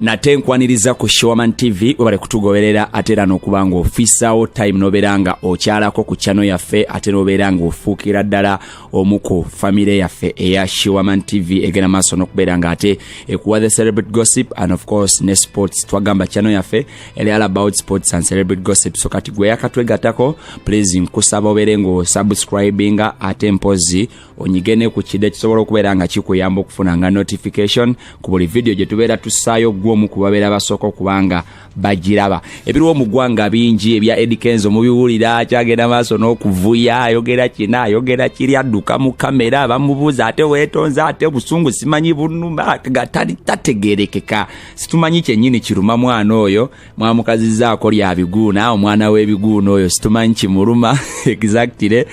Nate nkwaniriza ku Showaman TV wabale kutugoberera atera n'okubanga ofisaawo time noberanga okyalako ku channel yaffe ate noberanga ofuukira ddala omuko family yaffe eya Showaman TV egena maaso n'okubeeranga ate ekuwa the celebrity gossip and of course ne sports twagamba channel yaffe eri all about sports and celebrity gossip so kati gwe yakatwegatako please nkusaba oberengo subscribinga ate mpozi onyigene ku kide kisobola okubeeranga kikuyamba okufunanga notification ku buli video gye tubeera tusaayo mu kubabera basoko kubanga bagiraba ebiriwo mu gwanga bingi ebya Edikenzo mu biwulira kyagenda maaso n'okuvuya ayogera kina ayogera kiri adduka mu kamera bamubuza ate wetonza ate busungu simanyi bunuma gatali tategerekeka situmanyi kyennyini kiruma mwana oyo mwamukazizaako lya biguuna omwana w'ebiguuna oyo situmanyi kimuluma exactly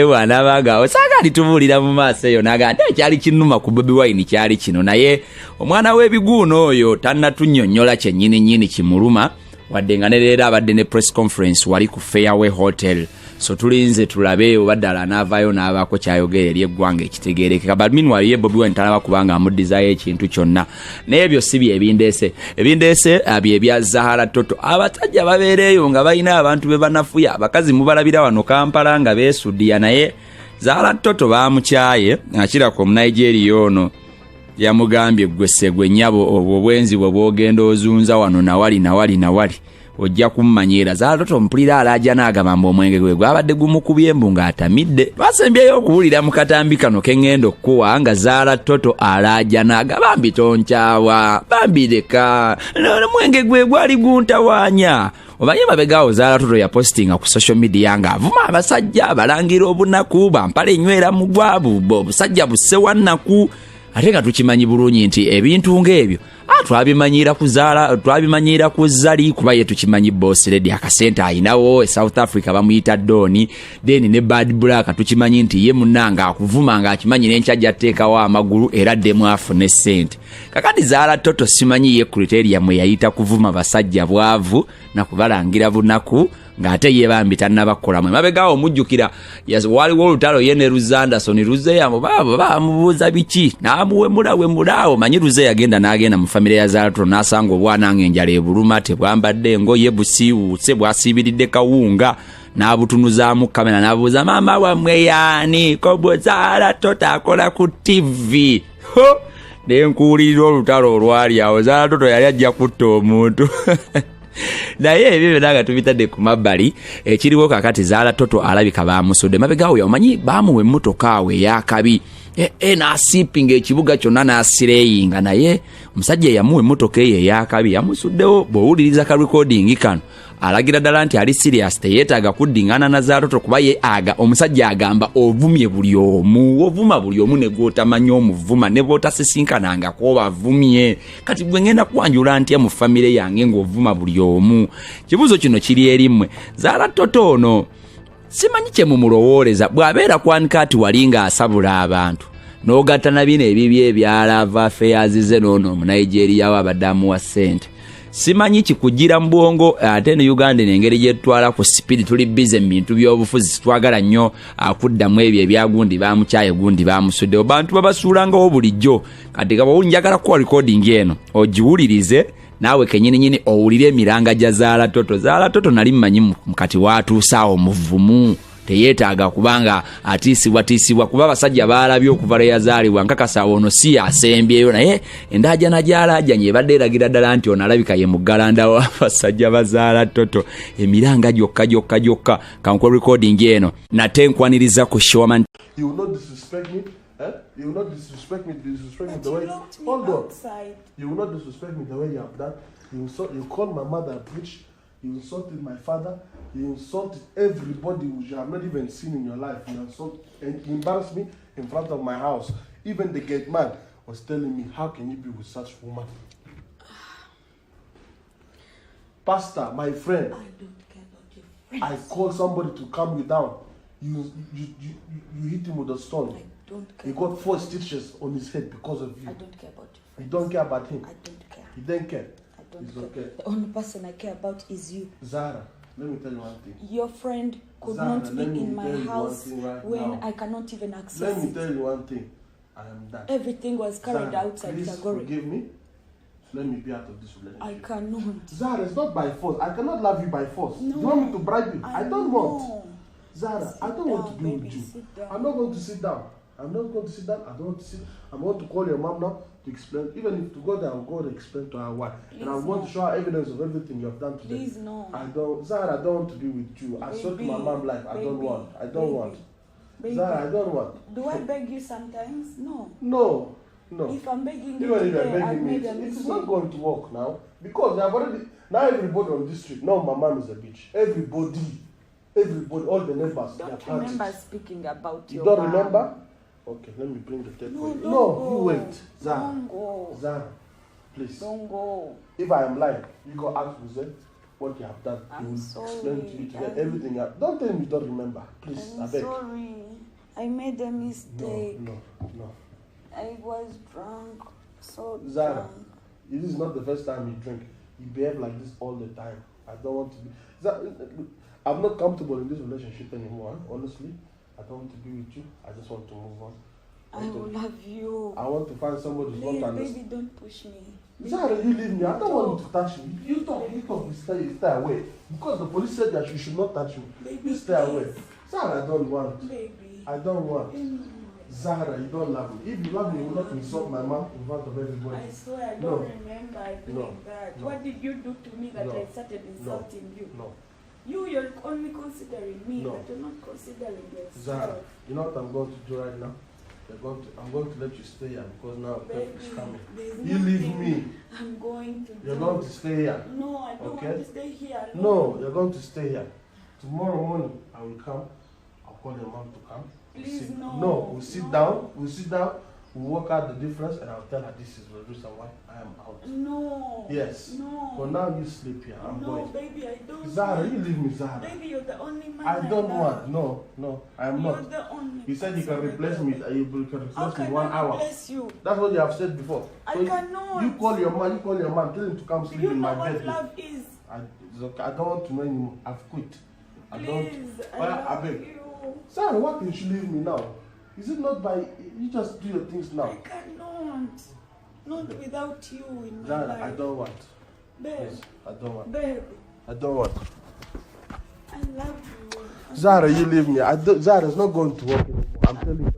bwana baga osanga litubulira mu maaso eyo naganda kyali kinuma ku Bobi Wine kyali kino naye omwana w'ebiguuna oyo tannatunnyonnyola kyennyini kimuluma wadde nga nerera abadde ne press conference wali ku Fairway Hotel so tulinze tulabe obaddala n'avaayo n'abaako kyayogera eri eggwanga ekitegeerekeka but meanwhile ye Bobi Wine talaba kubanga amuddizaayo ekintu kyonna naye ebyo si ebindeese bye bya Zahara Toto abatajja babeereeyo nga balina abantu be banafuya abakazi mubalabira wano Kampala nga beesuddiya naye Zahara Toto baamukyaye akirako mu Nigeria ono yamugambye gwe nnyabo obwenzi bwe bwogenda ozunza wano nawali ojja kummanyira Zahara Toto mpulira alaja n'agamba omwenge gwe gwabadde gumukubye embu ng'atamidde basembyeyo okuwulira mu katambi kano kengendo okuwa nga Zahara Toto alaja n'agamba mbitonkyawa bambireka omwenge gwe gwali guntawaanya obanye mabegaawo Zahara Toto ya postinga ku social media nga avuma abasajja abalangira obunaku bampale nywera mu gwabu obusajja busewannaku ate nga tukimanyi bulungi nti ebintu ng'ebyo twabimanyira ku Zahara twabimanyira ku Zali kuba ye tukimanyi boss lady akasenta ayinawo South Africa bamuyita Doni then ne Bad Black tukimanyi nti ye munanga akuvuma nga akimanyi n'enkyajja ateekawo amagulu era ddemu afune ssente kakati Zahara Toto simanyi ye criteria mwe yayita kuvuma basajja bwavu na kubalangira bunaku ng'ate ye bambi tannabakola mwe mabegaawo omujjukira waliwo olutalo ye ne Ruzanderson Ruzeya baabo bamubuuza biki n'amuwemulaawo manyi Ruzeya agenda n'agenda mu famire ya Zahara Toto n'asanga obwana ng'enjala ebuluma tebwambadde engoye busiiwuuse bwasiibiridde kawunga n'abutunuzaamu kamera n'abuuza maama wammwe yaani ko Zahara Toto akola ku TV nenkuwulirira olutalo olwali awo Zahara Toto yali ajja kutta omuntu naye ebyo byonna tubitadde ku mabbali ekiriwo kakati Zahara Toto alabika baamusudde mabegaawo yamanyi baamuwa emmotoka awe ey'akabi n'asiipinga ekibuga kyonna n'asireyinga naye omusajja yamuwa emmotoka eyo ey'akabi yamusuddewo bw'owuliriza ka recording kano alagira ddala nti ali serious teyeetaaga kuddingana na Zahara Toto kuba ye omusajja agamba ovumye buli omu ovuma buli omu ne gw'otamanyi omuvuma ne bw'otasisinkananga kw'obavumye kati gwe ngenda kwanjula ntya mu famire yange ng'ovuma buli omu kibuuzo kino kiri erimmwe Zahara Toto ono simanyi kye mumulowooleza bw'abeera kwanika ati wali ng'asabula abantu n'ogatta na bino ebibye ebyalava affairs n'ono mu Nigeria abadde amuwa ssente simanyi kikugira mu bwongo ate ne Uganda n'engeri gye tutwala ku speed tuli busy mu bintu by'obufuzi twagala nnyo akuddamu ebyo ebyagundi baamukyaye gundi baamusudde abantu babasuulangawo bulijjo kati nga njagala kuwa recording eno ogiwulirize naawe kenyininyini owulire emiranga gya Zahara Toto Zahara Toto nali mmanyi mukati watuusaawo muvumu teyeetaaga kubanga atiisibwa kuba abasajja baalabye okuva lwe yazaalibwa nkakasa ono si asembyeyo naye endaaja nagyalajanye ebadde eragira ddala nti ono alabika ye muggalanda w'abasajja ba Zahara Toto emiranga gyokka kankwe recording eno nate nkwaniriza ku Showaman. You will not disrespect me. You will not disrespect me the way. Hold on. You will not disrespect me the way you have done. You called my mother a bitch. You insulted my father. You insulted everybody which you have not even seen in your life. You embarrassed me in front of my house. Even the gate man was telling me, how can you be with such a woman? Pastor, my friend. I don't care about your friends. I called somebody to calm you down. You hit him with a stone. I don't care. He got 4 stitches on his head because of you. I don't care about your friends. You don't care about him? I don't care. You don't care? It's okay. The only person I care about is you. Zahara, let me tell you one thing. Your friend could not be in my house when I cannot even access it. Let me tell you one thing. I am done. Everything was carried outside Zagori. Please forgive me. let me be out of this relationship. I cannot. Zara, it's not by force. I cannot love you by force. No. You want me to bribe you? I don't know. want. Zara, Sit I don't want down, to be baby, with you. sit down. I'm not going to sit down. I'm not going to sit down. I don't want to sit. I'm going to call your mom now to explain. Even if to go there, I'm going to explain to her why. Please and I'm going no. to show her evidence of everything you have done today. Please no. I don't, Zara, I don't want to be with you. I saw to my mom life. I don't want. I don't want. Baby. Zara, I don't want. Do I beg you sometimes? No. No. No. If I'm begging you Even if you're today, I've begging me, made a it's mistake. not going to work now. Because they have already, now everybody on this street, no, my mom is a bitch. Everybody, all the neighbors, they are Don't parties. remember speaking about You your don't mom. remember? Okay, let me bring the tape No, for you. don't No, go. you wait. Zara. Don't go. Zara, please. Don't go. If I am lying, you go ask Jose what you have done. He I'm will sorry, explain to you today darling. everything. Don't tell me you don't remember. Please, I I'm beg. sorry. I made a mistake. No. I was drunk. So Zara, drunk. this is not the first time you drink. You behave like this all the time. I don't want to be. I'm not comfortable in this relationship anymore. Honestly, I don't want to be with you. I just want to move on. I will love you. I want to find somebody who's going Please, to understand. baby, don't push me. Zara, you leave me. I don't want you to touch me. You talk. Stay away. Because the police said that you should not touch me. Baby, You stay away. please. Zara, I don't want. Baby. I don't want. Zara, you don't love me. If you love me, you will not insult my mom in front of everybody. I swear I don't No. remember doing No. that. No. What did you do to me that No. I started insulting you? No. You're only considering me, No. but you're not considering Zara, yourself. you know what I'm going to do right now? I'm going to let you stay here because now Baby, help is coming. there's You leave nothing me. I'm going to You're do. going to stay here. No, I don't Okay? want to stay here. No, you're going to stay here. Tomorrow morning, I will come. I'll call your mom to come. Please, no. No, we'll sit down. We'll work out the difference, and I'll tell her this is the reason why I am out. No. Yes. No. For now, you sleep here. I'm no, going. baby, I don't Zara, want. you leave me, Zara. Baby, you're the only man I don't love. want. No, I am You're not. the only You said you can person I replace love. me. You can How replace me can 1 I hour. replace you? That's what you have said before. I So cannot. You call your man. Tell him to come Do sleep you in know my what bed. love is? It's okay. I don't want to know anymore. I've quit. I Please, don't. I Well, love beg. you. Sorry, why can't you leave me now? Is it not by you just do your things now? I cannot. Not without you in my Zara, life. I don't want. Babe, Please, I don't want. babe, I don't want. I love you. Zara, you leave me. Zara, it's not going to work anymore. I'm telling you.